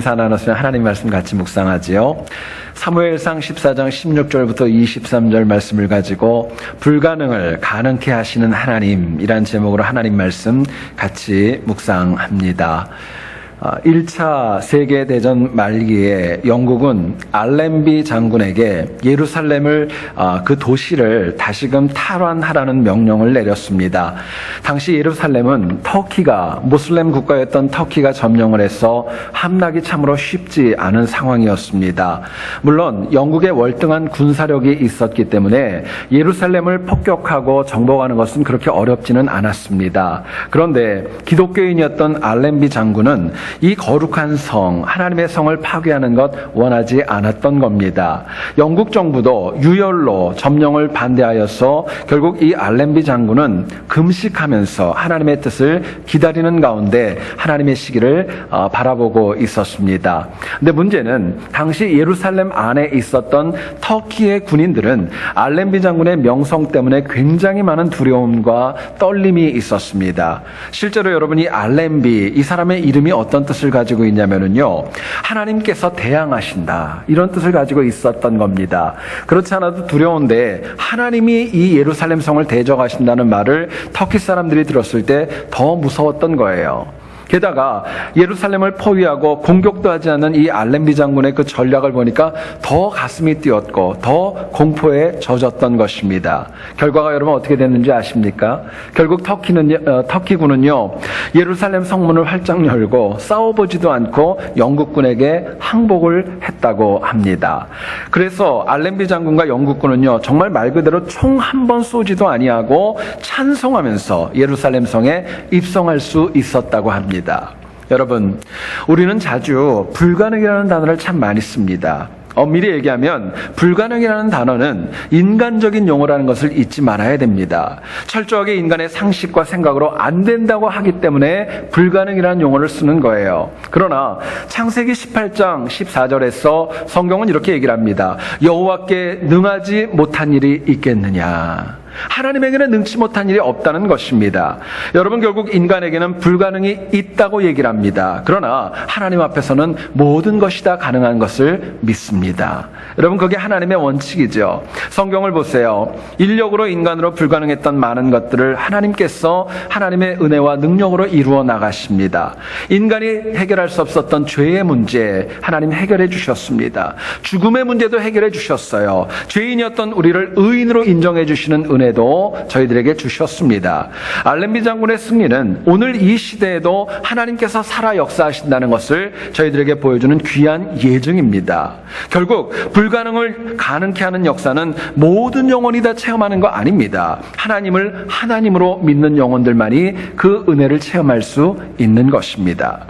인사 나눴으면 하나님 말씀 같이 묵상하지요. 사무엘상 14장 16절부터 23절 말씀을 가지고 불가능을 가능케 하시는 하나님이란 제목으로 하나님 말씀 같이 묵상합니다. 1차 세계대전 말기에 영국은 알렌비 장군에게 예루살렘을 그 도시를 다시금 탈환하라는 명령을 내렸습니다. 당시 예루살렘은 터키가 모슬렘 국가였던 터키가 점령을 해서 함락이 참으로 쉽지 않은 상황이었습니다. 물론 영국의 월등한 군사력이 있었기 때문에 예루살렘을 폭격하고 정복하는 것은 그렇게 어렵지는 않았습니다. 그런데 기독교인이었던 알렌비 장군은 이 거룩한 성, 하나님의 성을 파괴하는 것 원하지 않았던 겁니다. 영국 정부도 유혈로 점령을 반대하여서 결국 이 알렌비 장군은 금식하면서 하나님의 뜻을 기다리는 가운데 하나님의 시기를 바라보고 있었습니다. 근데 문제는 당시 예루살렘 안에 있었던 터키의 군인들은 알렌비 장군의 명성 때문에 굉장히 많은 두려움과 떨림이 있었습니다. 실제로 여러분, 이 알렌비, 이 사람의 이름이 어떤 뜻을 가지고 있냐면요, 하나님께서 대항하신다, 이런 뜻을 가지고 있었던 겁니다. 그렇지 않아도 두려운데 하나님이 이 예루살렘 성을 대적하신다는 말을 터키 사람들이 들었을 때 더 무서웠던 거예요. 게다가 예루살렘을 포위하고 공격도 하지 않는 이 알렌비 장군의 그 전략을 보니까 더 가슴이 뛰었고 더 공포에 젖었던 것입니다. 결과가 여러분 어떻게 됐는지 아십니까? 결국 터키군은요, 예루살렘 성문을 활짝 열고 싸워보지도 않고 영국군에게 항복을 했다고 합니다. 그래서 알렌비 장군과 영국군은요, 정말 말 그대로 총 한 번 쏘지도 아니하고 찬송하면서 예루살렘 성에 입성할 수 있었다고 합니다. 여러분, 우리는 자주 불가능이라는 단어를 참 많이 씁니다. 엄밀히 얘기하면 불가능이라는 단어는 인간적인 용어라는 것을 잊지 말아야 됩니다. 철저하게 인간의 상식과 생각으로 안 된다고 하기 때문에 불가능이라는 용어를 쓰는 거예요. 그러나 창세기 18장 14절에서 성경은 이렇게 얘기를 합니다. 여호와께 능하지 못한 일이 있겠느냐. 하나님에게는 능치 못한 일이 없다는 것입니다. 여러분, 결국 인간에게는 불가능이 있다고 얘기를 합니다. 그러나 하나님 앞에서는 모든 것이 다 가능한 것을 믿습니다. 여러분, 그게 하나님의 원칙이죠. 성경을 보세요. 인력으로 인간으로 불가능했던 많은 것들을 하나님께서 하나님의 은혜와 능력으로 이루어 나가십니다. 인간이 해결할 수 없었던 죄의 문제 하나님 해결해 주셨습니다. 죽음의 문제도 해결해 주셨어요. 죄인이었던 우리를 의인으로 인정해 주시는 은혜도 저희들에게 주셨습니다. 알렌비 장군의 승리는 오늘 이 시대에도 하나님께서 살아 역사하신다는 것을 저희들에게 보여주는 귀한 예증입니다. 결국 불가능을 가능케 하는 역사는 모든 영혼이 다 체험하는 거 아닙니다. 하나님을 하나님으로 믿는 영혼들만이 그 은혜를 체험할 수 있는 것입니다.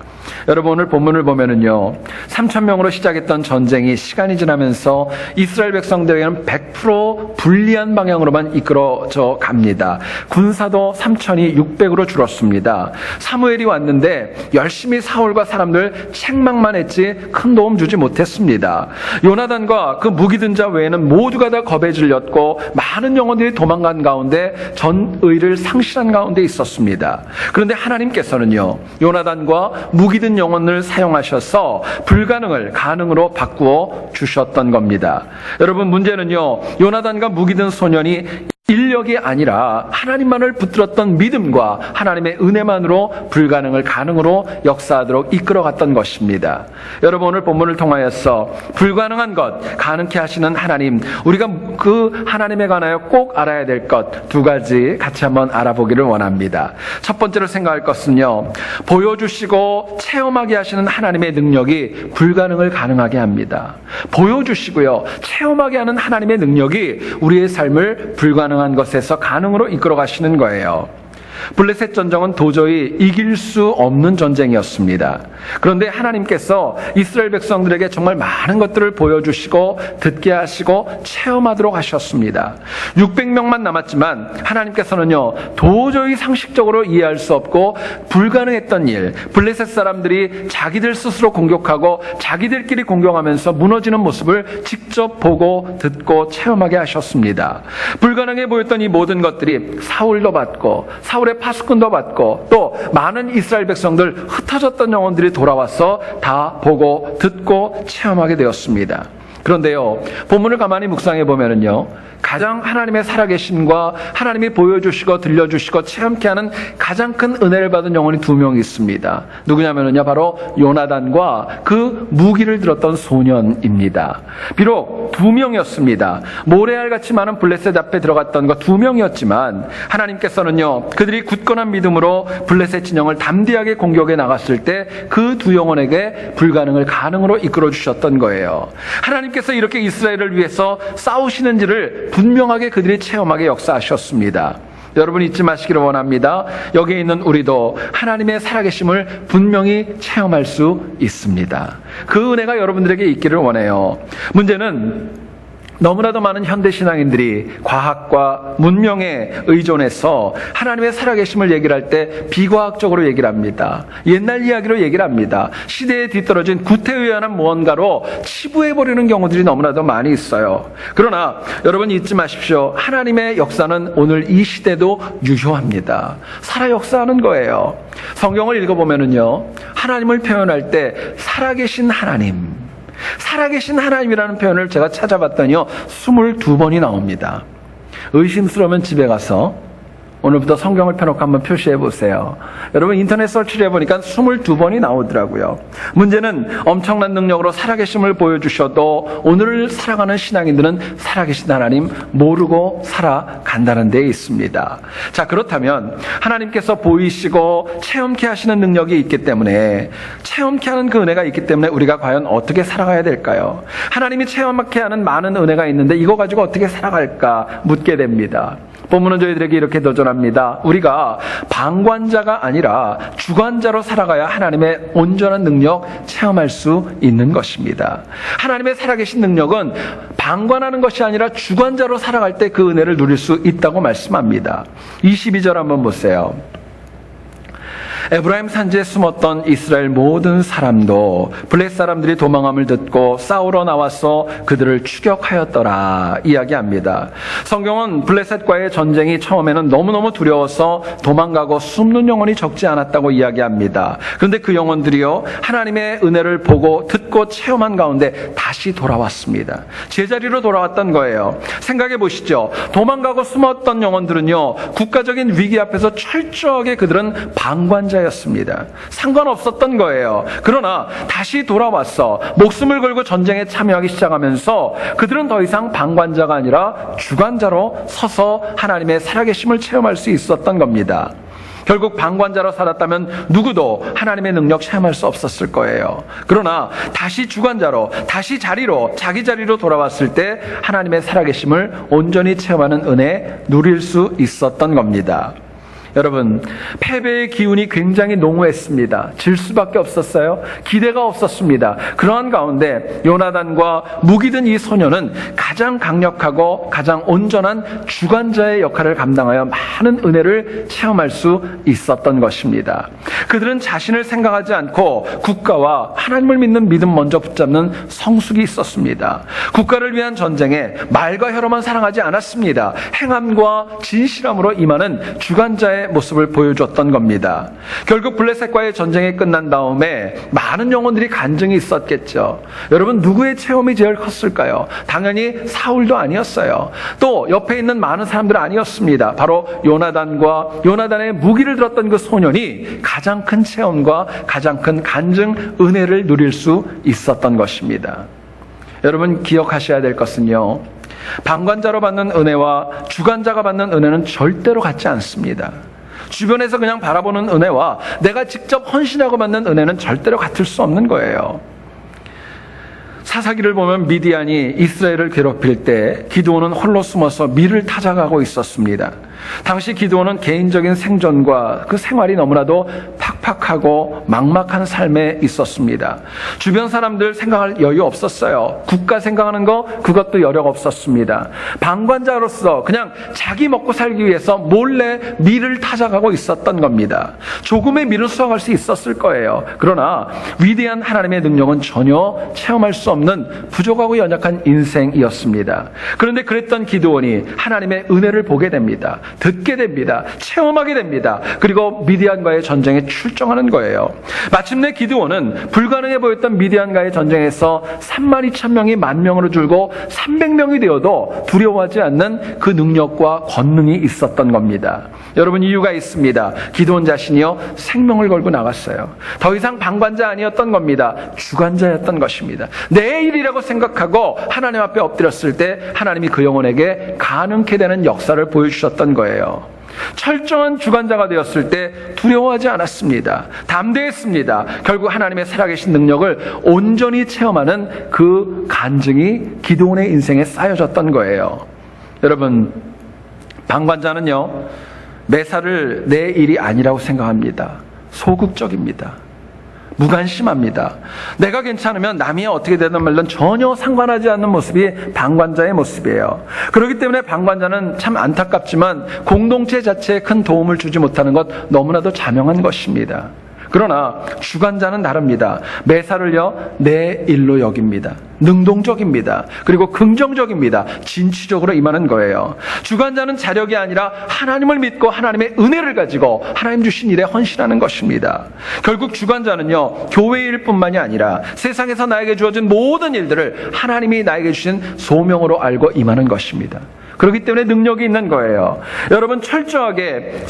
여러분, 오늘 본문을 보면은요, 3,000명으로 시작했던 전쟁이 시간이 지나면서 이스라엘 백성들에게는 100% 불리한 방향으로만 이끌어져 갑니다. 군사도 3,000이 600으로 줄었습니다. 사무엘이 왔는데 열심히 사울과 사람들 책망만 했지 큰 도움 주지 못했습니다. 요나단과 그 무기든 자 외에는 모두가 다 겁에 질렸고 많은 영혼들이 도망간 가운데 전의를 상실한 가운데 있었습니다. 그런데 하나님께서는요, 요나단과 무기든 영혼을 사용하셔서 불가능을 가능으로 바꾸어 주셨던 겁니다. 여러분, 문제는요, 요나단과 무기든 소년이 인력이 아니라 하나님만을 붙들었던 믿음과 하나님의 은혜만으로 불가능을 가능으로 역사하도록 이끌어갔던 것입니다. 여러분, 오늘 본문을 통하여서 불가능한 것 가능케 하시는 하나님, 우리가 그 하나님에 관하여 꼭 알아야 될 것 두 가지 같이 한번 알아보기를 원합니다. 첫 번째로 생각할 것은요, 보여주시고 체험하게 하시는 하나님의 능력이 불가능을 가능하게 합니다. 보여주시고요, 체험하게 하는 하나님의 능력이 우리의 삶을 불가능한 것에서 가능으로 이끌어 가시는 거예요. 블레셋 전쟁은 도저히 이길 수 없는 전쟁이었습니다. 그런데 하나님께서 이스라엘 백성들에게 정말 많은 것들을 보여주시고 듣게 하시고 체험하도록 하셨습니다. 600명만 남았지만 하나님께서는요, 도저히 상식적으로 이해할 수 없고 불가능했던 일, 블레셋 사람들이 자기들 스스로 공격하고 자기들끼리 공격하면서 무너지는 모습을 직접 보고 듣고 체험하게 하셨습니다. 불가능해 보였던 이 모든 것들이 사울도 받고 사울의 파수꾼도 받고 또 많은 이스라엘 백성들 흩어졌던 영혼들이 돌아와서 다 보고 듣고 체험하게 되었습니다. 그런데요, 본문을 가만히 묵상해 보면은요, 가장 하나님의 살아계심과 하나님이 보여주시고 들려주시고 체험케 하는 가장 큰 은혜를 받은 영혼이 두 명이 있습니다. 누구냐면요, 바로 요나단과 그 무기를 들었던 소년입니다. 비록 두 명이었습니다. 모래알같이 많은 블레셋 앞에 들어갔던 거 두 명이었지만 하나님께서는요, 그들이 굳건한 믿음으로 블레셋 진영을 담대하게 공격해 나갔을 때 그 두 영혼에게 불가능을 가능으로 이끌어 주셨던 거예요. 하나님께서 이렇게 이스라엘을 위해서 싸우시는지를 분명하게 그들이 체험하게 역사하셨습니다. 여러분 잊지 마시기를 원합니다. 여기에 있는 우리도 하나님의 살아계심을 분명히 체험할 수 있습니다. 그 은혜가 여러분들에게 있기를 원해요. 문제는 너무나도 많은 현대신앙인들이 과학과 문명에 의존해서 하나님의 살아계심을 얘기를 할 때 비과학적으로 얘기를 합니다. 옛날 이야기로 얘기를 합니다. 시대에 뒤떨어진 구태의연한 무언가로 치부해버리는 경우들이 너무나도 많이 있어요. 그러나 여러분 잊지 마십시오. 하나님의 역사는 오늘 이 시대도 유효합니다. 살아 역사하는 거예요. 성경을 읽어보면은요, 하나님을 표현할 때 살아계신 하나님, 살아계신 하나님이라는 표현을 제가 찾아봤더니요, 22번이 나옵니다. 의심스러우면 집에 가서 오늘부터 성경을 펴놓고 한번 표시해 보세요. 여러분 인터넷 서치를 해보니까 22번이 나오더라고요. 문제는 엄청난 능력으로 살아계심을 보여주셔도 오늘을 살아가는 신앙인들은 살아계신 하나님 모르고 살아간다는 데 있습니다. 자, 그렇다면 하나님께서 보이시고 체험케 하시는 능력이 있기 때문에, 체험케 하는 그 은혜가 있기 때문에 우리가 과연 어떻게 살아가야 될까요? 하나님이 체험케 하는 많은 은혜가 있는데 이거 가지고 어떻게 살아갈까 묻게 됩니다. 본문은 저희들에게 이렇게 도전합니다. 우리가 방관자가 아니라 주관자로 살아가야 하나님의 온전한 능력 체험할 수 있는 것입니다. 하나님의 살아계신 능력은 방관하는 것이 아니라 주관자로 살아갈 때 그 은혜를 누릴 수 있다고 말씀합니다. 22절 한번 보세요. 에브라임 산지에 숨었던 이스라엘 모든 사람도 블레셋 사람들이 도망함을 듣고 싸우러 나와서 그들을 추격하였더라 이야기합니다. 성경은 블레셋과의 전쟁이 처음에는 너무너무 두려워서 도망가고 숨는 영혼이 적지 않았다고 이야기합니다. 그런데 그 영혼들이요, 하나님의 은혜를 보고 듣고 체험한 가운데 다시 돌아왔습니다. 제자리로 돌아왔던 거예요. 생각해 보시죠. 도망가고 숨었던 영혼들은요, 국가적인 위기 앞에서 철저하게 그들은 방관자였습니다. 상관없었던 거예요. 그러나 다시 돌아와서 목숨을 걸고 전쟁에 참여하기 시작하면서 그들은 더 이상 방관자가 아니라 주관자로 서서 하나님의 살아계심을 체험할 수 있었던 겁니다. 결국 방관자로 살았다면 누구도 하나님의 능력 체험할 수 없었을 거예요. 그러나 다시 주관자로, 다시 자리로, 자기 자리로 돌아왔을 때 하나님의 살아계심을 온전히 체험하는 은혜 누릴 수 있었던 겁니다. 여러분, 패배의 기운이 굉장히 농후했습니다. 질 수밖에 없었어요. 기대가 없었습니다. 그러한 가운데 요나단과 무기든 이 소년은 가장 강력하고 가장 온전한 주관자의 역할을 감당하여 많은 은혜를 체험할 수 있었던 것입니다. 그들은 자신을 생각하지 않고 국가와 하나님을 믿는 믿음 먼저 붙잡는 성숙이 있었습니다. 국가를 위한 전쟁에 말과 혀로만 사랑하지 않았습니다. 행함과 진실함으로 임하는 주관자의 모습을 보여줬던 겁니다. 결국 블레셋과의 전쟁이 끝난 다음에 많은 영혼들이 간증이 있었겠죠. 여러분, 누구의 체험이 제일 컸을까요? 당연히 사울도 아니었어요. 또 옆에 있는 많은 사람들은 아니었습니다. 바로 요나단과 요나단의 무기를 들었던 그 소년이 가장 큰 체험과 가장 큰 간증 은혜를 누릴 수 있었던 것입니다. 여러분, 기억하셔야 될 것은요, 방관자로 받는 은혜와 주관자가 받는 은혜는 절대로 같지 않습니다. 주변에서 그냥 바라보는 은혜와 내가 직접 헌신하고 받는 은혜는 절대로 같을 수 없는 거예요. 사사기를 보면 미디안이 이스라엘을 괴롭힐 때 기드온은 홀로 숨어서 밀을 타작하고 있었습니다. 당시 기드온은 개인적인 생존과 그 생활이 너무나도 팍팍하고 막막한 삶에 있었습니다. 주변 사람들 생각할 여유 없었어요. 국가 생각하는 거 그것도 여력 없었습니다. 방관자로서 그냥 자기 먹고 살기 위해서 몰래 밀을 타작하고 있었던 겁니다. 조금의 밀은 수확할 수 있었을 거예요. 그러나 위대한 하나님의 능력은 전혀 체험할 수 없는 부족하고 연약한 인생이었습니다. 그런데 그랬던 기드온이 하나님의 은혜를 보게 됩니다. 듣게 됩니다. 체험하게 됩니다. 그리고 미디안과의 전쟁에 출정하는 거예요. 마침내 기드온은 불가능해 보였던 미디안과의 전쟁에서 32,000명이 10,000명으로 줄고 300명이 되어도 두려워하지 않는 그 능력과 권능이 있었던 겁니다. 여러분, 이유가 있습니다. 기드온 자신이요 생명을 걸고 나갔어요. 더 이상 방관자 아니었던 겁니다. 주관자였던 것입니다. 내 일이라고 생각하고 하나님 앞에 엎드렸을 때 하나님이 그 영혼에게 가능케 되는 역사를 보여주셨던 거예요. 철저한 주관자가 되었을 때 두려워하지 않았습니다. 담대했습니다. 결국 하나님의 살아계신 능력을 온전히 체험하는 그 간증이 기드온의 인생에 쌓여졌던 거예요. 여러분, 방관자는요 매사를 내 일이 아니라고 생각합니다. 소극적입니다. 무관심합니다. 내가 괜찮으면 남이 어떻게 되든 말든 전혀 상관하지 않는 모습이 방관자의 모습이에요. 그렇기 때문에 방관자는 참 안타깝지만 공동체 자체에 큰 도움을 주지 못하는 것 너무나도 자명한 것입니다. 그러나 주관자는 다릅니다. 매사를요 내 일로 여깁니다. 능동적입니다. 그리고 긍정적입니다. 진취적으로 임하는 거예요. 주관자는 자력이 아니라 하나님을 믿고 하나님의 은혜를 가지고 하나님 주신 일에 헌신하는 것입니다. 결국 주관자는요 교회 일뿐만이 아니라 세상에서 나에게 주어진 모든 일들을 하나님이 나에게 주신 소명으로 알고 임하는 것입니다. 그렇기 때문에 능력이 있는 거예요. 여러분, 철저하게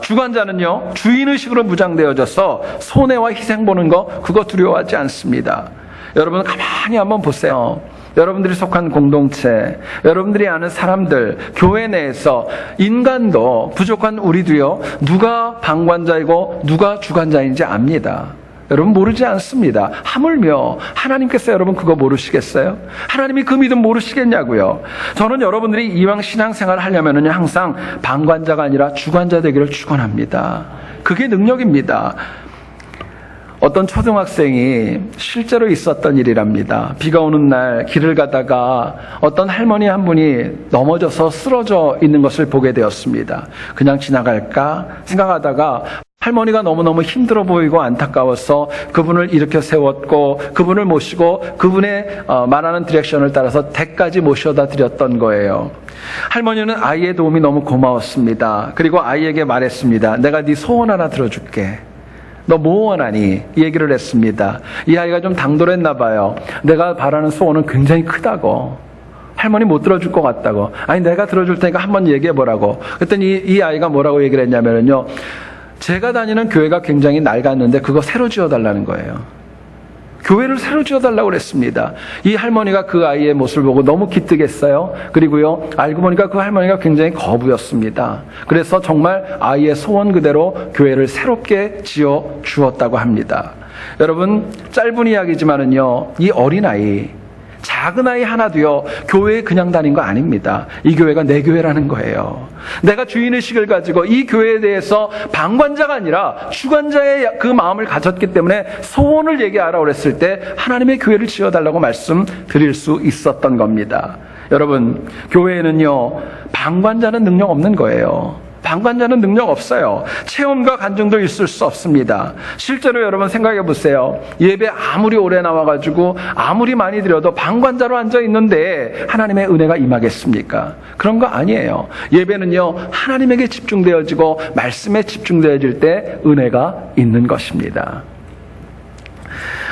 주관자는요 주인의식으로 무장되어져서 손해와 희생 보는 거 그거 두려워하지 않습니다. 여러분, 가만히 한번 보세요. 여러분들이 속한 공동체, 여러분들이 아는 사람들, 교회 내에서 인간도 부족한 우리도요 누가 방관자이고 누가 주관자인지 압니다. 여러분, 모르지 않습니다. 하물며 하나님께서 여러분 그거 모르시겠어요? 하나님이 그 믿음 모르시겠냐고요. 저는 여러분들이 이왕 신앙생활을 하려면은요 항상 방관자가 아니라 주관자 되기를 축원합니다. 그게 능력입니다. 어떤 초등학생이 실제로 있었던 일이랍니다. 비가 오는 날 길을 가다가 어떤 할머니 한 분이 넘어져서 쓰러져 있는 것을 보게 되었습니다. 그냥 지나갈까 생각하다가 할머니가 너무너무 힘들어 보이고 안타까워서 그분을 일으켜 세웠고 그분을 모시고 그분의 말하는 디렉션을 따라서 댁까지 모셔다 드렸던 거예요. 할머니는 아이의 도움이 너무 고마웠습니다. 그리고 아이에게 말했습니다. 내가 네 소원 하나 들어줄게. 너 뭐 원하니? 이 얘기를 했습니다. 이 아이가 좀 당돌했나 봐요. 내가 바라는 소원은 굉장히 크다고. 할머니 못 들어줄 것 같다고. 아니, 내가 들어줄 테니까 한번 얘기해 보라고. 그랬더니 이 아이가 뭐라고 얘기를 했냐면요, 제가 다니는 교회가 굉장히 낡았는데 그거 새로 지어달라는 거예요. 교회를 새로 지어달라고 그랬습니다. 이 할머니가 그 아이의 모습을 보고 너무 기특했어요. 그리고요, 알고 보니까 그 할머니가 굉장히 거부였습니다. 그래서 정말 아이의 소원 그대로 교회를 새롭게 지어 주었다고 합니다. 여러분, 짧은 이야기지만은요, 이 어린아이, 작은 아이 하나도요 교회에 그냥 다닌 거 아닙니다. 이 교회가 내 교회라는 거예요. 내가 주인의식을 가지고 이 교회에 대해서 방관자가 아니라 주관자의 그 마음을 가졌기 때문에 소원을 얘기하라고 그랬을 때 하나님의 교회를 지어달라고 말씀드릴 수 있었던 겁니다. 여러분, 교회에는요 방관자는 능력 없는 거예요. 방관자는 능력 없어요. 체험과 간증도 있을 수 없습니다. 실제로 여러분 생각해 보세요. 예배 아무리 오래 나와가지고 아무리 많이 드려도 방관자로 앉아 있는데 하나님의 은혜가 임하겠습니까? 그런 거 아니에요. 예배는요 하나님에게 집중되어지고 말씀에 집중되어질 때 은혜가 있는 것입니다.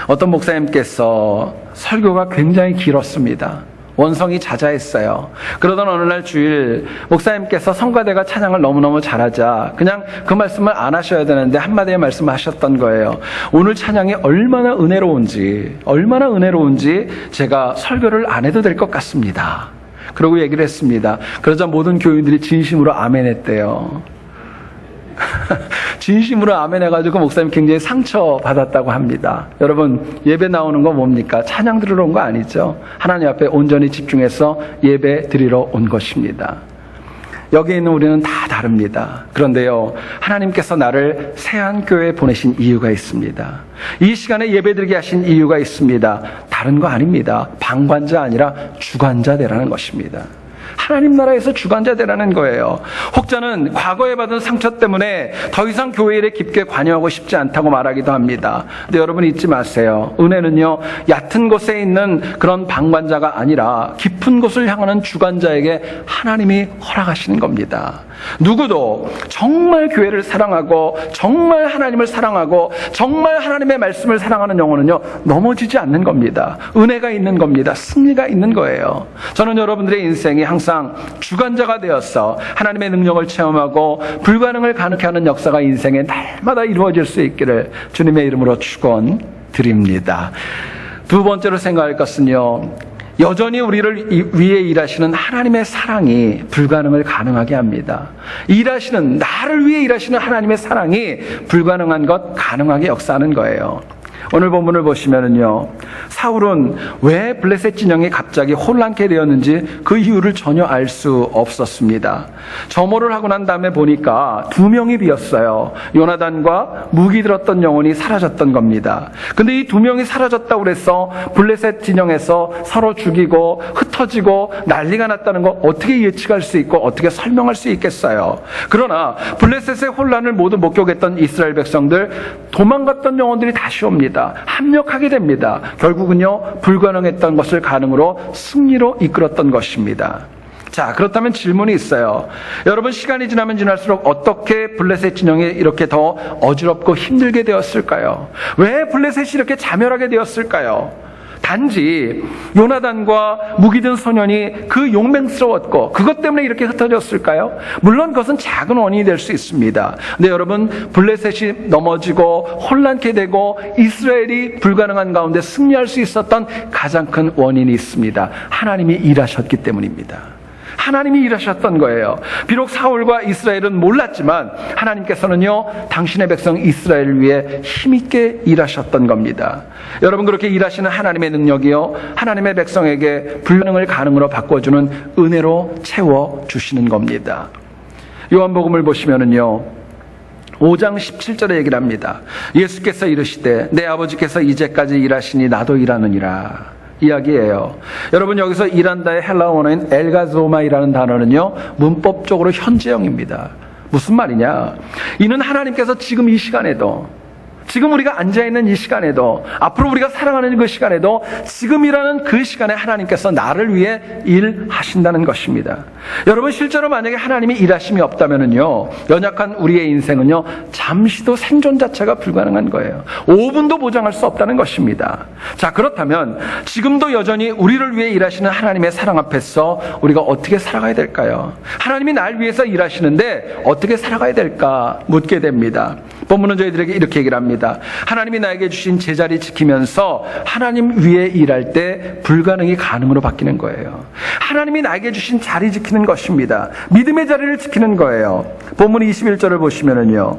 어떤 목사님께서 설교가 굉장히 길었습니다. 원성이 자자했어요. 그러던 어느 날 주일 목사님께서 성가대가 찬양을 너무너무 잘하자 그냥 그 말씀을 안 하셔야 되는데 한마디의 말씀을 하셨던 거예요. 오늘 찬양이 얼마나 은혜로운지 제가 설교를 안 해도 될 것 같습니다. 그러고 얘기를 했습니다. 그러자 모든 교인들이 진심으로 아멘했대요. 진심으로 아멘해가지고 목사님 굉장히 상처받았다고 합니다. 여러분, 예배 나오는 거 뭡니까? 찬양 들으러 온 거 아니죠? 하나님 앞에 온전히 집중해서 예배 드리러 온 것입니다. 여기 있는 우리는 다 다릅니다. 그런데요, 하나님께서 나를 세안교회에 보내신 이유가 있습니다. 이 시간에 예배드리게 하신 이유가 있습니다. 다른 거 아닙니다. 방관자 아니라 주관자 되라는 것입니다. 하나님 나라에서 주관자 되라는 거예요. 혹자는 과거에 받은 상처 때문에 더 이상 교회 일에 깊게 관여하고 싶지 않다고 말하기도 합니다. 근데 여러분 잊지 마세요. 은혜는요, 얕은 곳에 있는 그런 방관자가 아니라 깊은 곳을 향하는 주관자에게 하나님이 허락하시는 겁니다. 누구도 정말 교회를 사랑하고 정말 하나님을 사랑하고 정말 하나님의 말씀을 사랑하는 영혼은요, 넘어지지 않는 겁니다. 은혜가 있는 겁니다. 승리가 있는 거예요. 저는 여러분들의 인생이 항상 주관자가 되어서 하나님의 능력을 체험하고 불가능을 가능케 하는 역사가 인생에 날마다 이루어질 수 있기를 주님의 이름으로 축원드립니다. 두 번째로 생각할 것은요, 여전히 우리를 위해 일하시는 하나님의 사랑이 불가능을 가능하게 합니다. 나를 위해 일하시는 하나님의 사랑이 불가능한 것 가능하게 역사하는 거예요. 오늘 본문을 보시면은요, 사울은 왜 블레셋 진영이 갑자기 혼란케 되었는지 그 이유를 전혀 알 수 없었습니다. 점호를 하고 난 다음에 보니까 2명이 비었어요. 요나단과 무기 들었던 영혼이 사라졌던 겁니다. 근데 이 2명이 사라졌다고 그래서 블레셋 진영에서 서로 죽이고 흩어지고 난리가 났다는 거 어떻게 예측할 수 있고 어떻게 설명할 수 있겠어요? 그러나 블레셋의 혼란을 모두 목격했던 이스라엘 백성들, 도망갔던 영혼들이 다시 옵니다. 합력하게 됩니다. 결국은요, 불가능했던 것을 가능으로 승리로 이끌었던 것입니다. 자, 그렇다면 질문이 있어요. 여러분, 시간이 지나면 지날수록 어떻게 블레셋 진영이 이렇게 더 어지럽고 힘들게 되었을까요? 왜 블레셋이 이렇게 자멸하게 되었을까요? 단지 요나단과 무기든 소년이 그 용맹스러웠고 그것 때문에 이렇게 흩어졌을까요? 물론 그것은 작은 원인이 될 수 있습니다. 근데 여러분, 블레셋이 넘어지고 혼란케 되고 이스라엘이 불가능한 가운데 승리할 수 있었던 가장 큰 원인이 있습니다. 하나님이 일하셨기 때문입니다. 하나님이 일하셨던 거예요. 비록 사울과 이스라엘은 몰랐지만 하나님께서는요, 당신의 백성 이스라엘을 위해 힘있게 일하셨던 겁니다. 여러분, 그렇게 일하시는 하나님의 능력이요, 하나님의 백성에게 불가능을 가능으로 바꿔주는 은혜로 채워주시는 겁니다. 요한복음을 보시면은요, 5장 17절에 얘기를 합니다. 예수께서 이르시되 내 아버지께서 이제까지 일하시니 나도 일하느니라 이야기예요. 여러분, 여기서 일한다의 헬라어 원어인 엘가조마이라는 단어는요, 문법적으로 현재형입니다. 무슨 말이냐? 이는 하나님께서 지금 이 시간에도, 지금 우리가 앉아있는 이 시간에도, 앞으로 우리가 살아가는 그 시간에도, 지금이라는 그 시간에 하나님께서 나를 위해 일하신다는 것입니다. 여러분, 실제로 만약에 하나님이 일하심이 없다면요, 연약한 우리의 인생은요, 잠시도 생존 자체가 불가능한 거예요. 5분도 보장할 수 없다는 것입니다. 자, 그렇다면 지금도 여전히 우리를 위해 일하시는 하나님의 사랑 앞에서 우리가 어떻게 살아가야 될까요? 하나님이 날 위해서 일하시는데 어떻게 살아가야 될까 묻게 됩니다. 본문은 저희들에게 이렇게 얘기를 합니다. 하나님이 나에게 주신 제자리 지키면서 하나님 위에 일할 때 불가능이 가능으로 바뀌는 거예요. 하나님이 나에게 주신 자리 지키는 것입니다. 믿음의 자리를 지키는 거예요. 본문 21절을 보시면은요,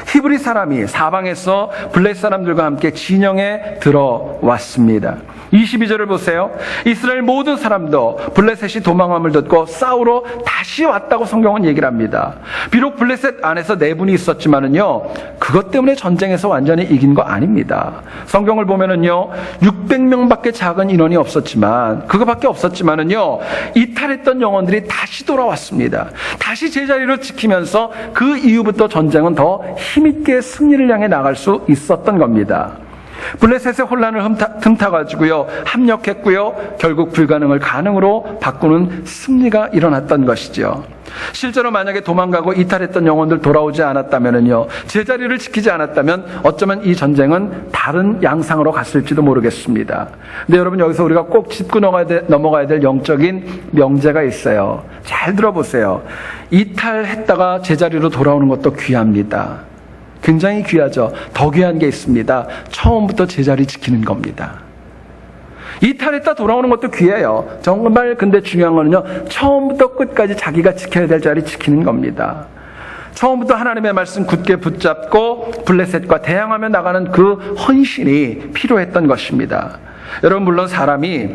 히브리 사람이 사방에서 블레셋 사람들과 함께 진영에 들어왔습니다. 22절을 보세요. 이스라엘 모든 사람도 블레셋이 도망함을 듣고 싸우러 다시 왔다고 성경은 얘기를 합니다. 비록 블레셋 안에서 내분이 있었지만은요, 그것 때문에 전쟁에서 완전히 이긴 거 아닙니다. 성경을 보면은요, 600명밖에 작은 인원이 없었지만, 그거밖에 없었지만은요, 이탈했던 영혼들이 다시 돌아왔습니다. 다시 제자리를 지키면서 그 이후부터 전쟁은 더 힘있게 승리를 향해 나갈 수 있었던 겁니다. 블레셋의 혼란을 틈타가지고요, 합력했고요, 결국 불가능을 가능으로 바꾸는 승리가 일어났던 것이죠. 실제로 만약에 도망가고 이탈했던 영혼들 돌아오지 않았다면요, 제자리를 지키지 않았다면 어쩌면 이 전쟁은 다른 양상으로 갔을지도 모르겠습니다. 근데 여러분, 여기서 우리가 꼭 짚고 넘어가야 될 영적인 명제가 있어요. 잘 들어보세요. 이탈했다가 제자리로 돌아오는 것도 귀합니다. 굉장히 귀하죠. 더 귀한 게 있습니다. 처음부터 제자리 지키는 겁니다. 이탈했다 돌아오는 것도 귀해요. 정말 근데 중요한 거는요, 처음부터 끝까지 자기가 지켜야 될 자리 지키는 겁니다. 처음부터 하나님의 말씀 굳게 붙잡고 블레셋과 대항하며 나가는 그 헌신이 필요했던 것입니다. 여러분, 물론 사람이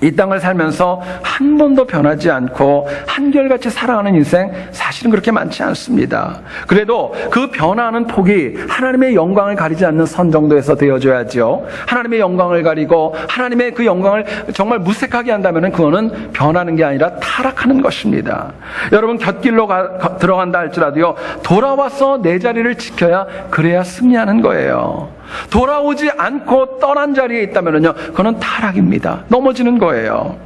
이 땅을 살면서 한 번도 변하지 않고 한결같이 살아가는 인생 사실은 그렇게 많지 않습니다. 그래도 그 변화하는 폭이 하나님의 영광을 가리지 않는 선 정도에서 되어줘야죠. 하나님의 영광을 가리고 하나님의 그 영광을 정말 무색하게 한다면 그거는 변하는 게 아니라 타락하는 것입니다. 여러분 곁길로 들어간다 할지라도요, 돌아와서 내 자리를 지켜야 그래야 승리하는 거예요. 돌아오지 않고 떠난 자리에 있다면요, 그거는 타락입니다. 넘어지는 거예요.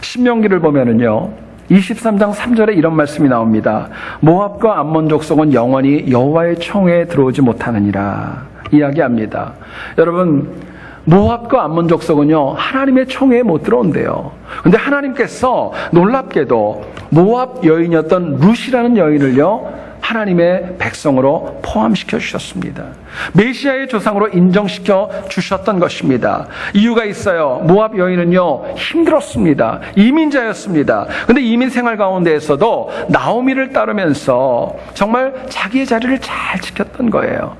신명기를 보면은요, 23장 3절에 이런 말씀이 나옵니다. 모압과 암몬 족속은 영원히 여호와의 총회에 들어오지 못하느니라 이야기합니다. 여러분, 모압과 암몬 족속은요, 하나님의 총회에 못 들어온대요. 근데 하나님께서 놀랍게도 모압 여인이었던 룻이라는 여인을요, 하나님의 백성으로 포함시켜 주셨습니다. 메시아의 조상으로 인정시켜 주셨던 것입니다. 이유가 있어요. 모압 여인은요, 힘들었습니다. 이민자였습니다. 근데 이민 생활 가운데에서도 나오미를 따르면서 정말 자기의 자리를 잘 지켰던 거예요.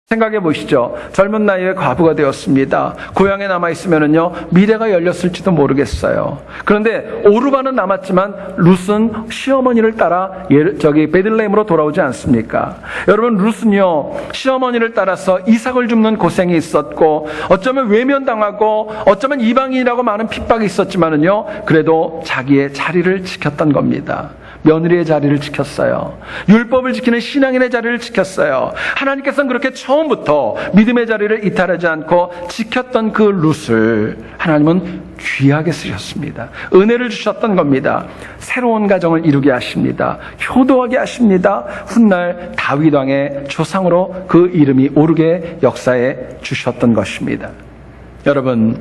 생각해 보시죠. 젊은 나이에 과부가 되었습니다. 고향에 남아있으면요, 미래가 열렸을지도 모르겠어요. 그런데 오르바는 남았지만 룻은 시어머니를 따라 베들레헴으로 돌아오지 않습니까? 여러분, 룻은요, 시어머니를 따라서 이삭을 줍는 고생이 있었고, 어쩌면 외면당하고, 어쩌면 이방인이라고 많은 핍박이 있었지만은요, 그래도 자기의 자리를 지켰던 겁니다. 며느리의 자리를 지켰어요. 율법을 지키는 신앙인의 자리를 지켰어요. 하나님께서는 그렇게 처음부터 믿음의 자리를 이탈하지 않고 지켰던 그 룻을 하나님은 귀하게 쓰셨습니다. 은혜를 주셨던 겁니다. 새로운 가정을 이루게 하십니다. 효도하게 하십니다. 훗날 다윗 왕의 조상으로 그 이름이 오르게 역사해 주셨던 것입니다. 여러분,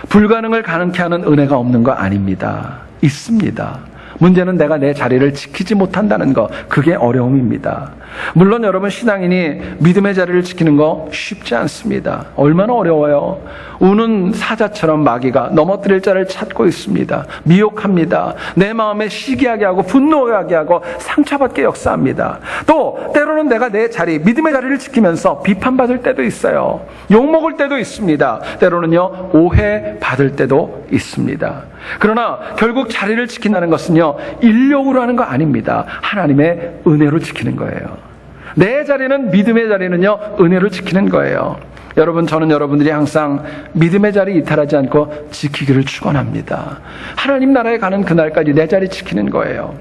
불가능을 가능케 하는 은혜가 없는 거 아닙니다. 있습니다. 문제는 내가 내 자리를 지키지 못한다는 거, 그게 어려움입니다. 물론 여러분, 신앙인이 믿음의 자리를 지키는 거 쉽지 않습니다. 얼마나 어려워요. 우는 사자처럼 마귀가 넘어뜨릴 자를 찾고 있습니다. 미혹합니다. 내 마음에 시기하게 하고 분노하게 하고 상처받게 역사합니다. 또 때로는 내가 내 자리, 믿음의 자리를 지키면서 비판받을 때도 있어요. 욕먹을 때도 있습니다. 때로는요, 오해받을 때도 있습니다. 그러나 결국 자리를 지킨다는 것은요, 인력으로 하는 거 아닙니다. 하나님의 은혜로 지키는 거예요. 내 자리는, 믿음의 자리는요, 은혜로 지키는 거예요. 여러분, 저는 여러분들이 항상 믿음의 자리 이탈하지 않고 지키기를 축원합니다. 하나님 나라에 가는 그날까지 내 자리 지키는 거예요.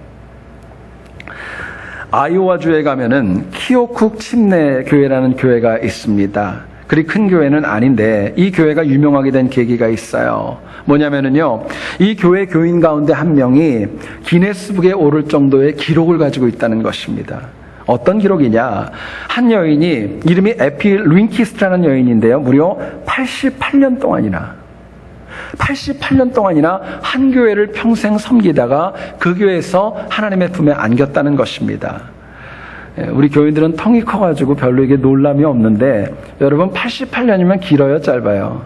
아이오와주에 가면은 키오쿡 침례 교회라는 교회가 있습니다. 그리 큰 교회는 아닌데 이 교회가 유명하게 된 계기가 있어요. 뭐냐면은요, 이 교회 교인 가운데 한 명이 기네스북에 오를 정도의 기록을 가지고 있다는 것입니다. 어떤 기록이냐? 한 여인이, 이름이 에피 링키스트라는 여인인데요, 무려 88년 동안이나 한 교회를 평생 섬기다가 그 교회에서 하나님의 품에 안겼다는 것입니다. 우리 교인들은 텅이 커가지고 별로 이게 놀람이 없는데, 여러분, 88년이면 길어요, 짧아요?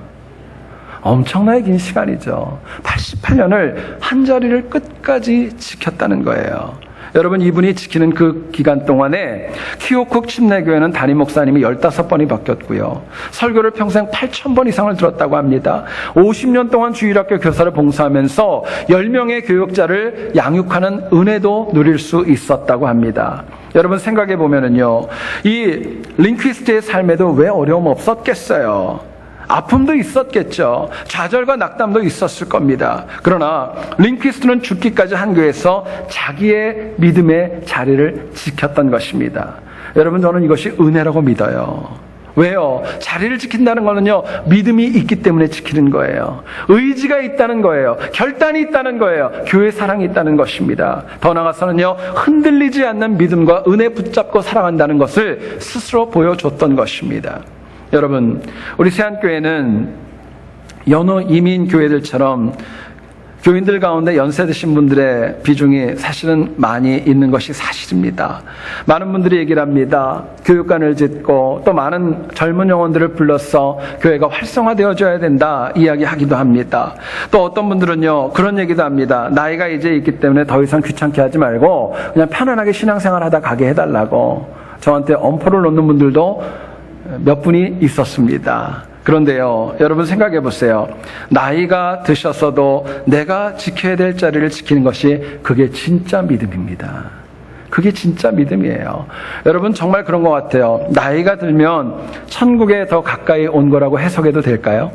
엄청나게 긴 시간이죠. 88년을 한 자리를 끝까지 지켰다는 거예요. 여러분, 이분이 지키는 그 기간 동안에 키오쿡 침례교회는 담임 목사님이 15번이 바뀌었고요. 설교를 평생 8,000번 이상을 들었다고 합니다. 50년 동안 주일학교 교사를 봉사하면서 10명의 교육자를 양육하는 은혜도 누릴 수 있었다고 합니다. 여러분, 생각해 보면은요, 이 링퀴스트의 삶에도 왜 어려움 없었겠어요? 아픔도 있었겠죠. 좌절과 낙담도 있었을 겁니다. 그러나 링퀴스트는 죽기까지 한 교회에서 자기의 믿음의 자리를 지켰던 것입니다. 여러분, 저는 이것이 은혜라고 믿어요. 왜요? 자리를 지킨다는 것은요, 믿음이 있기 때문에 지키는 거예요. 의지가 있다는 거예요. 결단이 있다는 거예요. 교회 사랑이 있다는 것입니다. 더 나아가서는요, 흔들리지 않는 믿음과 은혜 붙잡고 살아간다는 것을 스스로 보여줬던 것입니다. 여러분, 우리 세안교회는 여느 이민 교회들처럼 교인들 가운데 연세 드신 분들의 비중이 사실은 많이 있는 것이 사실입니다. 많은 분들이 얘기를 합니다. 교육관을 짓고 또 많은 젊은 영혼들을 불러서 교회가 활성화되어져야 된다 이야기하기도 합니다. 또 어떤 분들은요, 그런 얘기도 합니다. 나이가 이제 있기 때문에 더 이상 귀찮게 하지 말고 그냥 편안하게 신앙생활 하다 가게 해달라고 저한테 엄포를 놓는 분들도 몇 분이 있었습니다. 그런데요, 여러분 생각해 보세요. 나이가 드셨어도 내가 지켜야 될 자리를 지키는 것이 그게 진짜 믿음입니다. 그게 진짜 믿음이에요. 여러분 정말 그런 것 같아요. 나이가 들면 천국에 더 가까이 온 거라고 해석해도 될까요?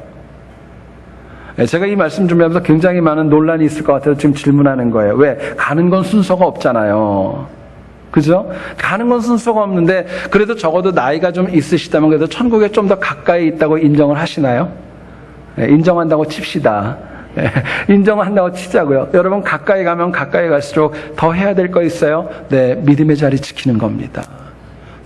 제가 이 말씀 준비하면서 굉장히 많은 논란이 있을 것 같아서 지금 질문하는 거예요. 왜? 가는 건 순서가 없잖아요. 그죠? 가는 건 순서가 없는데 그래도 적어도 나이가 좀 있으시다면 그래도 천국에 좀 더 가까이 있다고 인정을 하시나요? 인정한다고 칩시다. 인정한다고 치자고요. 여러분 가까이 가면 가까이 갈수록 더 해야 될 거 있어요? 네, 믿음의 자리 지키는 겁니다.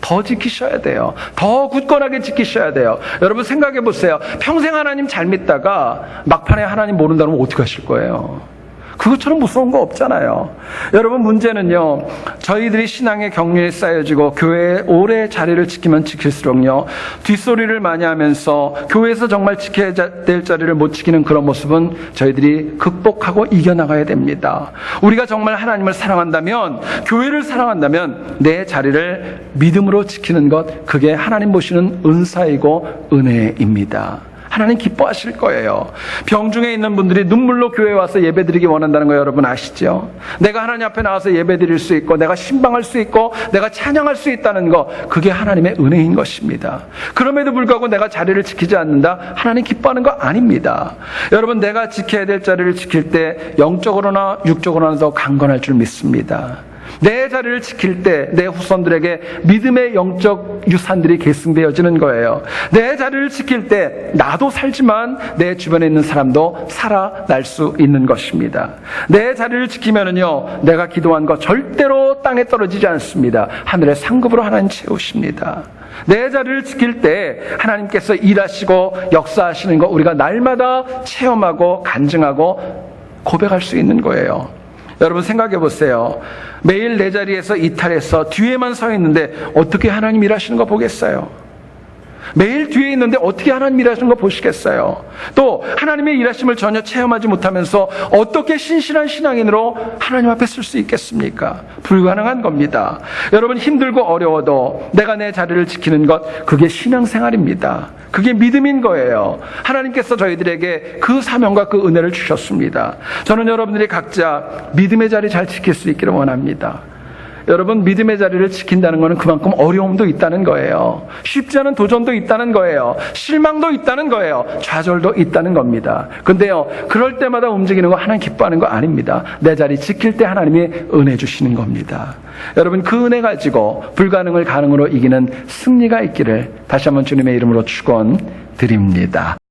더 지키셔야 돼요. 더 굳건하게 지키셔야 돼요. 여러분 생각해 보세요. 평생 하나님 잘 믿다가 막판에 하나님 모른다면 어떻게 하실 거예요? 그것처럼 무서운 거 없잖아요. 여러분 문제는요, 저희들이 신앙의 경륜이 쌓여지고 교회에 오래 자리를 지키면 지킬수록요, 뒷소리를 많이 하면서 교회에서 정말 지켜야 될 자리를 못 지키는 그런 모습은 저희들이 극복하고 이겨나가야 됩니다. 우리가 정말 하나님을 사랑한다면, 교회를 사랑한다면 내 자리를 믿음으로 지키는 것, 그게 하나님 보시는 은사이고 은혜입니다. 하나님 기뻐하실 거예요. 병중에 있는 분들이 눈물로 교회에 와서 예배드리기 원한다는 거 여러분 아시죠? 내가 하나님 앞에 나와서 예배드릴 수 있고 내가 신방할 수 있고 내가 찬양할 수 있다는 거, 그게 하나님의 은혜인 것입니다. 그럼에도 불구하고 내가 자리를 지키지 않는다? 하나님 기뻐하는 거 아닙니다. 여러분 내가 지켜야 될 자리를 지킬 때 영적으로나 육적으로나 더 강건할 줄 믿습니다. 내 자리를 지킬 때 내 후손들에게 믿음의 영적 유산들이 계승되어지는 거예요. 내 자리를 지킬 때 나도 살지만 내 주변에 있는 사람도 살아날 수 있는 것입니다. 내 자리를 지키면은요, 내가 기도한 거 절대로 땅에 떨어지지 않습니다. 하늘의 상급으로 하나님 채우십니다. 내 자리를 지킬 때 하나님께서 일하시고 역사하시는 거 우리가 날마다 체험하고 간증하고 고백할 수 있는 거예요. 여러분 생각해 보세요. 매일 내 자리에서 이탈해서 뒤에만 서 있는데 어떻게 하나님 일하시는 거 보겠어요? 매일 뒤에 있는데 어떻게 하나님 일하시는 거 보시겠어요? 또 하나님의 일하심을 전혀 체험하지 못하면서 어떻게 신실한 신앙인으로 하나님 앞에 설 수 있겠습니까? 불가능한 겁니다. 여러분 힘들고 어려워도 내가 내 자리를 지키는 것, 그게 신앙생활입니다. 그게 믿음인 거예요. 하나님께서 저희들에게 그 사명과 그 은혜를 주셨습니다. 저는 여러분들이 각자 믿음의 자리 잘 지킬 수 있기를 원합니다. 여러분 믿음의 자리를 지킨다는 것은 그만큼 어려움도 있다는 거예요. 쉽지 않은 도전도 있다는 거예요. 실망도 있다는 거예요. 좌절도 있다는 겁니다. 근데요, 그럴 때마다 움직이는 거 하나님 기뻐하는 거 아닙니다. 내 자리 지킬 때 하나님이 은혜 주시는 겁니다. 여러분 그 은혜 가지고 불가능을 가능으로 이기는 승리가 있기를 다시 한번 주님의 이름으로 축원드립니다.